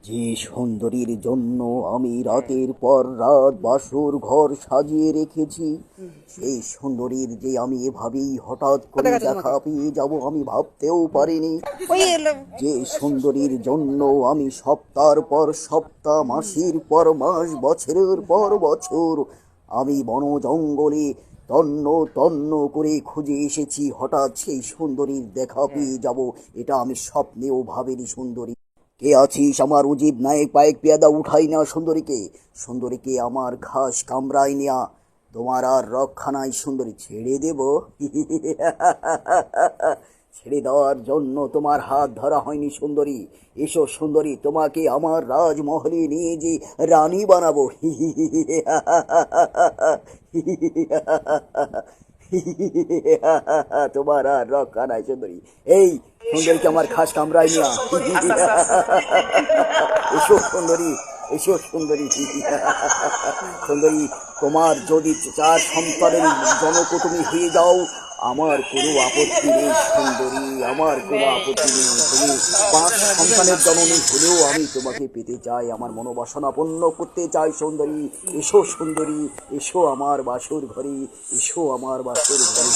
যে সুন্দরীর জন্য আমি রাতের পর রাত বাসর ঘর সাজিয়ে রেখেছি, সেই সুন্দরীর যে আমি এভাবেই হঠাৎ করে দেখা পেয়ে যাব আমি ভাবতেও পারিনি। যে সুন্দরীর জন্য আমি সপ্তাহের পর সপ্তাহ, মাসের পর মাস, বছরের পর বছর আমি বন জঙ্গলে তন্ন তন্ন করে খুঁজে এসেছি, হঠাৎ সেই সুন্দরীর দেখা পেয়ে যাব, এটা আমি স্বপ্নেও ভাবিনি। সুন্দরী কে আছিস? আমার উজিব নায়ক পায়েক পেয়াদা উঠাই না সুন্দরীকে, সুন্দরীকে আমার ঘাস কামড়াই নেয়া, তোমার আর রক্ষা নাই। সুন্দরী ছেড়ে দেব? ছেড়ে দেওয়ার জন্য তোমার হাত ধরা হয়নি সুন্দরী। এসো সুন্দরী, তোমাকে আমার রাজমহলে নিয়ে যে রানী বানাবো। তোমার আর রক্ষা নাই সুন্দরী। এই সুন্দরীকে আমার খাস কামড়াই না। এসো সুন্দরী, এসো সুন্দরী। সুন্দরী, তোমার যদি 4 সন্তানের জনক তুমি হয়ে যাও, আমার কোনো আপত্তি নেই সুন্দরী, আমার কোনো আপত্তি নেই। তুমি 5 সন্তানের জননী হলেও আমি তোমাকে পেতে চাই, আমার মনোবাসনা পূর্ণ করতে চাই সুন্দরী। এসো সুন্দরী, এসো আমার বাসর ঘরে, এসো আমার বাসর ঘরে।